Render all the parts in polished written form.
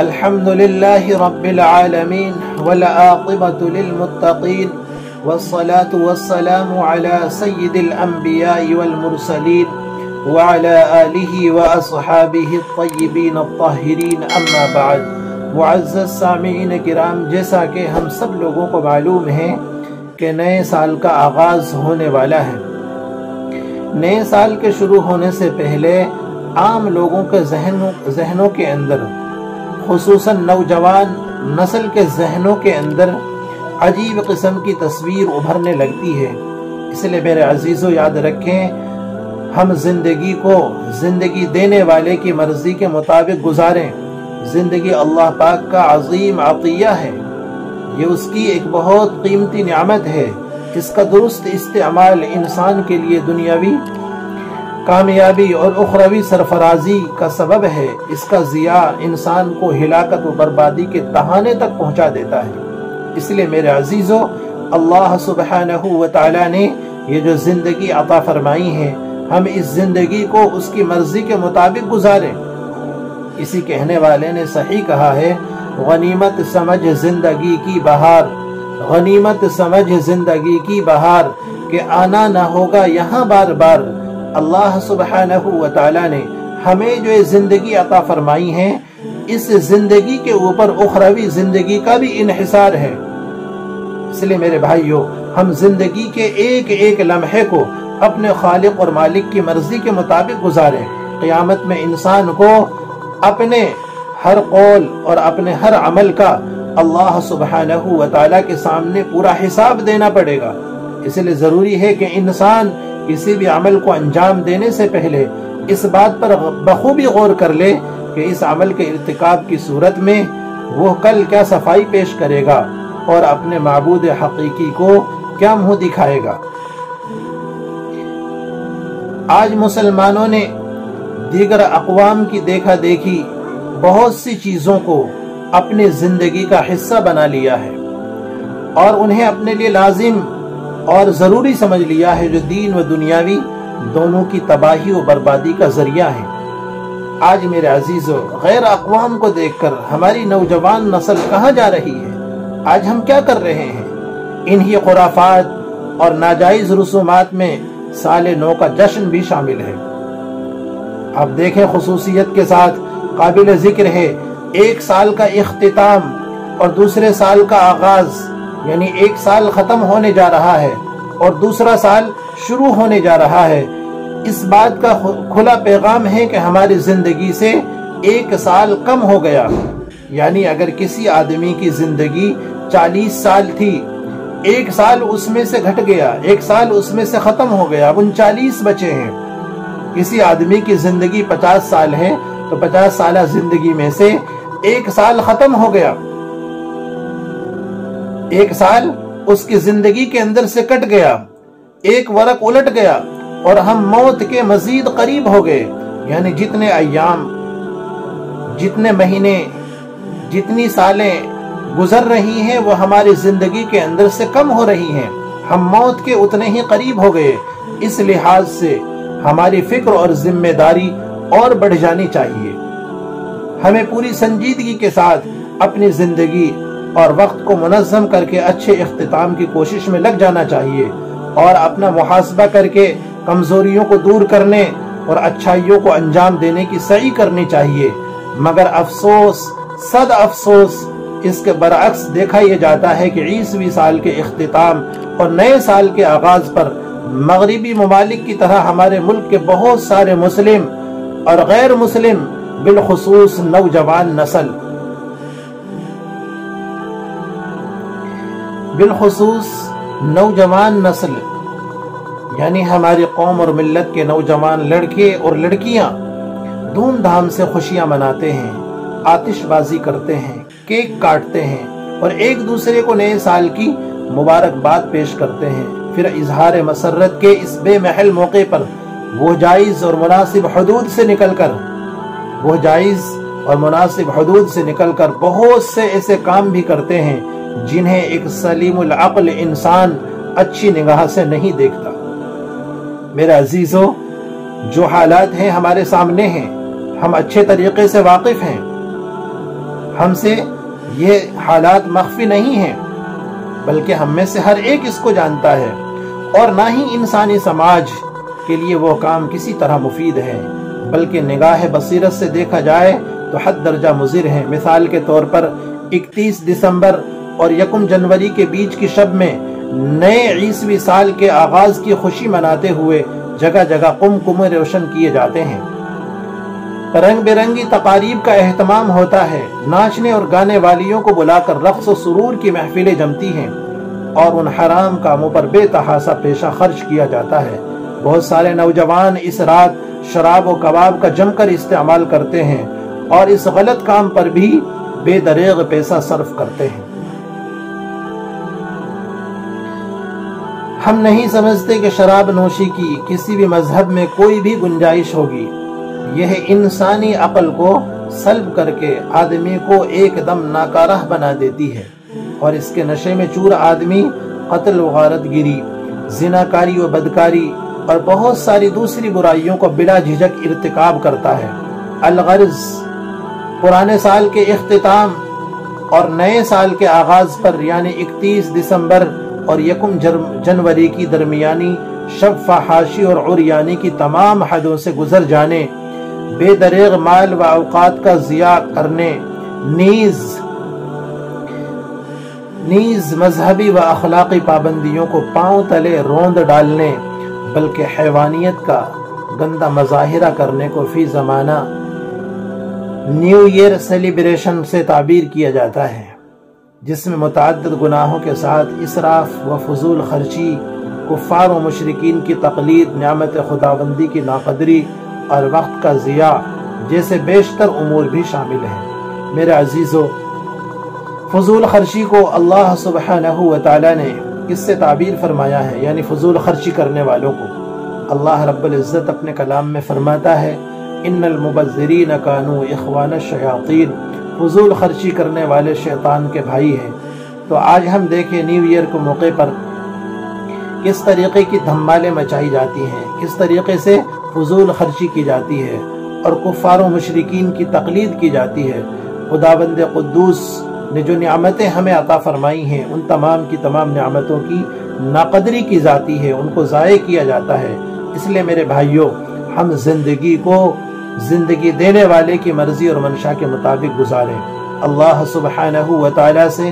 الحمد لله رب العالمين والعاقبة للمتقين والصلاة والسلام على سيد الأنبياء والمرسلين وعلى آله وأصحابه الطيبين الطاهرين اما بعد. معزز سامعین کرام، جیسا کہ ہم سب لوگوں کو معلوم ہے کہ نئے سال کا آغاز ہونے والا ہے. نئے سال کے شروع ہونے سے پہلے عام لوگوں کے ذہنوں کے اندر، خصوصاً نوجوان نسل کے ذہنوں کے اندر عجیب قسم کی تصویر ابھرنے لگتی ہے. اس لیے میرے عزیزو یاد رکھیں، ہم زندگی کو زندگی دینے والے کی مرضی کے مطابق گزاریں. زندگی اللہ پاک کا عظیم عطیہ ہے، یہ اس کی ایک بہت قیمتی نعمت ہے. اس کا درست استعمال انسان کے لیے دنیاوی کامیابی اور اخروی سرفرازی کا سبب ہے. اس کا ضیاع انسان کو ہلاکت و بربادی کے تہانے تک پہنچا دیتا ہے. اس لیے میرے عزیزو، اللہ سبحانہ و تعالی نے یہ جو زندگی عطا فرمائی ہے، ہم اس زندگی کو اس کی مرضی کے مطابق گزاریں. اسی کہنے والے نے صحیح کہا ہے، غنیمت سمجھ زندگی کی بہار، غنیمت سمجھ زندگی کی بہار، کہ آنا نہ ہوگا یہاں بار بار. اللہ سبحانہ و تعالی نے ہمیں جو زندگی عطا فرمائی ہے، اس زندگی کے اوپر اخروی زندگی کا بھی انحصار ہے. اس لیے میرے بھائیو، ہم زندگی کے ایک ایک لمحے کو اپنے خالق اور مالک کی مرضی کے مطابق گزاریں. قیامت میں انسان کو اپنے ہر قول اور اپنے ہر عمل کا اللہ سبحانہ و تعالی کے سامنے پورا حساب دینا پڑے گا. اس لیے ضروری ہے کہ انسان کسی بھی عمل کو انجام دینے سے پہلے اس بات پر بخوبی غور کر لے کہ اس عمل کے ارتکاب کی صورت میں وہ کل کیا صفائی پیش کرے گا اور اپنے معبود حقیقی کو کیا منہ دکھائے گا. آج مسلمانوں نے دیگر اقوام کی دیکھا دیکھی بہت سی چیزوں کو اپنی زندگی کا حصہ بنا لیا ہے اور انہیں اپنے لیے لازم اور ضروری سمجھ لیا ہے، جو دین و دنیاوی دونوں کی تباہی و بربادی کا ذریعہ ہے. آج میرے عزیزو، غیر اقوام کو دیکھ کر ہماری نوجوان نسل کہاں جا رہی ہے؟ آج ہم کیا کر رہے ہیں؟ انہی خرافات اور ناجائز رسومات میں سال نو کا جشن بھی شامل ہے. اب دیکھیں، خصوصیت کے ساتھ قابل ذکر ہے، ایک سال کا اختتام اور دوسرے سال کا آغاز، یعنی ایک سال ختم ہونے جا رہا ہے اور دوسرا سال شروع ہونے جا رہا ہے. اس بات کا کھلا پیغام ہے کہ ہماری زندگی سے ایک سال کم ہو گیا. یعنی اگر کسی آدمی کی زندگی 40 سال تھی، ایک سال اس میں سے گھٹ گیا، ایک سال اس میں سے ختم ہو گیا، 39 بچے ہیں. کسی آدمی کی زندگی 50 سال ہے تو 50 سالہ زندگی میں سے ایک سال ختم ہو گیا، ایک سال اس کی زندگی کے اندر سے کٹ گیا، ایک ورق الٹ گیا اور ہم موت کے مزید قریب ہو گئے. یعنی جتنے ایام، جتنے مہینے، جتنی سالیں گزر رہی ہیں وہ ہماری زندگی کے اندر سے کم ہو رہی ہیں، ہم موت کے اتنے ہی قریب ہو گئے. اس لحاظ سے ہماری فکر اور ذمہ داری اور بڑھ جانی چاہیے. ہمیں پوری سنجیدگی کے ساتھ اپنی زندگی اور وقت کو منظم کر کے اچھے اختتام کی کوشش میں لگ جانا چاہیے اور اپنا محاسبہ کر کے کمزوریوں کو دور کرنے اور اچھائیوں کو انجام دینے کی سعی کرنی چاہیے. مگر افسوس، صد افسوس، اس کے برعکس دیکھا یہ جاتا ہے کہ 20ویں سال کے اختتام اور نئے سال کے آغاز پر مغربی ممالک کی طرح ہمارے ملک کے بہت سارے مسلم اور غیر مسلم، بالخصوص نوجوان نسل یعنی ہماری قوم اور ملت کے نوجوان لڑکے اور لڑکیاں دھوم دھام سے خوشیاں مناتے ہیں، آتش بازی کرتے ہیں، کیک کاٹتے ہیں اور ایک دوسرے کو نئے سال کی مبارکباد پیش کرتے ہیں. پھر اظہار مسرت کے اس بے محل موقع پر وہ جائز اور مناسب حدود سے نکل کر بہت سے ایسے کام بھی کرتے ہیں جنہیں ایک سلیم العقل انسان اچھی نگاہ سے نہیں دیکھتا. میرے عزیزو، جو حالات ہیں ہمارے سامنے ہیں، ہم اچھے طریقے سے واقف ہیں. ہم سے یہ حالات مخفی نہیں ہیں، بلکہ ہم میں سے ہر ایک اس کو جانتا ہے، اور نہ ہی انسانی سماج کے لیے وہ کام کسی طرح مفید ہے، بلکہ نگاہ بصیرت سے دیکھا جائے تو حد درجہ مضر ہے۔ مثال کے طور پر 31 دسمبر اور 1 جنوری کے بیچ کی شب میں نئے عیسوی سال کے آغاز کی خوشی مناتے ہوئے جگہ جگہ قمقمے روشن کیے جاتے ہیں، رنگ برنگی تقاریب کا اہتمام ہوتا ہے، ناچنے اور گانے والیوں کو بلا کر رقص و سرور کی محفلیں جمتی ہیں، اور ان حرام کاموں پر بے تحاشا پیسہ خرچ کیا جاتا ہے۔ بہت سارے نوجوان اس رات شراب و کباب کا جم کر استعمال کرتے ہیں اور اس غلط کام پر بھی بے دریغ پیسہ صرف کرتے ہیں۔ ہم نہیں سمجھتے کہ شراب نوشی کی کسی بھی مذہب میں کوئی بھی گنجائش ہوگی۔ یہ انسانی عقل کو سلب کر کے آدمی کو ایک دم ناکارہ بنا دیتی ہے، اور اس کے نشے میں چور آدمی قتل و غارت گیری، زناکاری و بدکاری اور بہت ساری دوسری برائیوں کو بلا جھجک ارتکاب کرتا ہے۔ الغرض پرانے سال کے اختتام اور نئے سال کے آغاز پر یعنی 31 دسمبر اور 1 جنوری کی درمیانی شب فحاشی اور عریانی کی تمام حدوں سے گزر جانے، بے دریغ مال و اوقات کا ضیاع کرنے، نیز مذہبی و اخلاقی پابندیوں کو پاؤں تلے روند ڈالنے، بلکہ حیوانیت کا گندا مظاہرہ کرنے کو فی زمانہ نیو ایئر سیلیبریشن سے تعبیر کیا جاتا ہے، جس میں متعدد گناہوں کے ساتھ اسراف و فضول خرچی، کفار و مشرکین کی تقلید، نعمت خداوندی کی ناقدری اور وقت کا ضیاع جیسے بیشتر امور بھی شامل ہیں۔ میرے عزیزو، فضول خرچی کو اللہ سبحانہ و تعالی نے کس سے تعبیر فرمایا ہے؟ یعنی فضول خرچی کرنے والوں کو اللہ رب العزت اپنے کلام میں فرماتا ہے، ان المبذرین کانوا اخوان الشیاطین، فضول خرچی کرنے والے شیطان کے بھائی ہیں۔ تو آج ہم دیکھیں نیو ایئر کے موقع پر کس طریقے کی دھمالیں مچائی جاتی ہیں، کس طریقے سے فضول خرچی کی جاتی ہے اور کفار و مشرکین کی تقلید کی جاتی ہے۔ خداوند قدوس نے جو نعمتیں ہمیں عطا فرمائی ہیں، ان تمام کی تمام نعمتوں کی ناقدری کی جاتی ہے، ان کو ضائع کیا جاتا ہے۔ اس لیے میرے بھائیوں، ہم زندگی کو زندگی دینے والے کی مرضی اور منشا کے مطابق گزاریں۔ اللہ سبحانہ و تعالی سے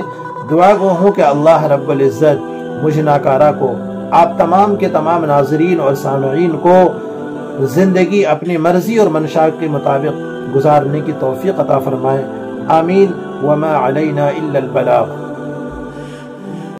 دعا گو ہوں کہ اللہ رب العزت مجھ ناکارہ کو، آپ تمام کے تمام ناظرین اور سامعین کو زندگی اپنی مرضی اور منشا کے مطابق گزارنے کی توفیق عطا فرمائے۔ آمین۔ وما علینا الا البلاغ۔